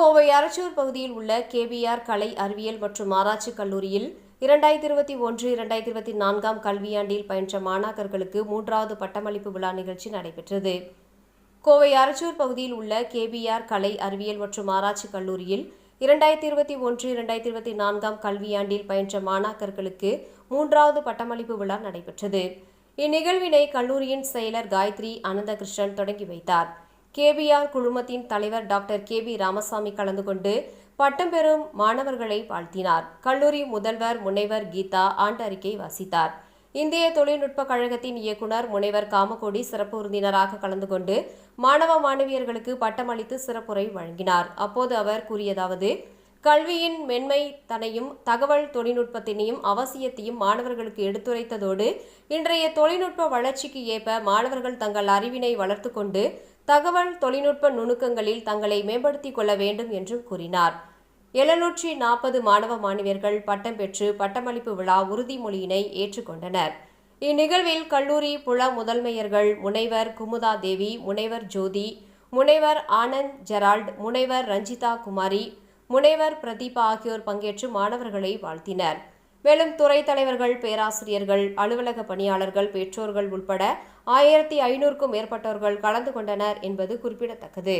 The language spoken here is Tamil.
கோவை அரச்சூர் பகுதியில் உள்ள கேபிஆர் கலை அறிவியல் மற்றும் ஆராய்ச்சி கல்லூரியில் 2021-2024 கல்வியாண்டில் பயின்ற மாணாக்கர்களுக்கு 3வது பட்டமளிப்பு விழா நிகழ்ச்சி நடைபெற்றது. கோவை அரச்சூர் பகுதியில் உள்ள கேபிஆர் கலை அறிவியல் மற்றும் ஆராய்ச்சி கல்லூரியில் 2021-2024 கல்வியாண்டில் பயின்ற மாணாக்கர்களுக்கு 3வது பட்டமளிப்பு விழா நடைபெற்றது. இந்நிகழ்வினை கல்லூரியின் செயலர் காயத்ரி அனந்தகிருஷ்ணன் தொடங்கி வைத்தார். கேபிஆர் குழுமத்தின் தலைவர் டாக்டர் கே.பி. ராமசாமி கலந்து கொண்டு பட்டம் பெறும் மாணவர்களை வாழ்த்தினார். கல்லூரி முதல்வர் முனைவர் கீதா ஆண்டு அறிக்கை வாசித்தார். இந்திய தொழில்நுட்ப கழகத்தின் இயக்குநர் முனைவர் காமகோடி சிறப்பு விருந்தினராக கலந்து கொண்டு மாணவ மாணவியர்களுக்கு பட்டமளித்து சிறப்புரை வழங்கினார். அப்போது அவர் கூறியதாவது: கல்வியின் மென்மைத்தனையும் தகவல் தொழில்நுட்பத்தினையும் அவசியத்தையும் மாணவர்களுக்கு எடுத்துரைத்ததோடு இன்றைய தொழில்நுட்ப வளர்ச்சிக்கு ஏற்ப மாணவர்கள் தங்கள் அறிவினை வளர்த்து கொண்டு தகவல் தொழில்நுட்ப நுணுக்கங்களில் தங்களை மேம்படுத்திக் கொள்ள வேண்டும் என்றும் கூறினார். 740 மாணவ மாணவியர்கள் பட்டம் பெற்று பட்டமளிப்பு விழா உறுதிமொழியினை ஏற்றுக்கொண்டனர். இந்நிகழ்வில் கல்லூரி புல முதன்மையர்கள் முனைவர் குமுதா தேவி, முனைவர் ஜோதி, முனைவர் ஆனந்த் ஜெரால்ட், முனைவர் ரஞ்சிதா குமாரி, முனைவர் பிரதீபா ஆகியோர் பங்கேற்று மாணவர்களை வாழ்த்தினர். மேலும் துறை தலைவர்கள், பேராசிரியர்கள், அலுவலக பணியாளர்கள், பெற்றோர்கள் உட்பட 1500க்கும் மேற்பட்டவர்கள் கலந்து கொண்டனர் என்பது குறிப்பிடத்தக்கது.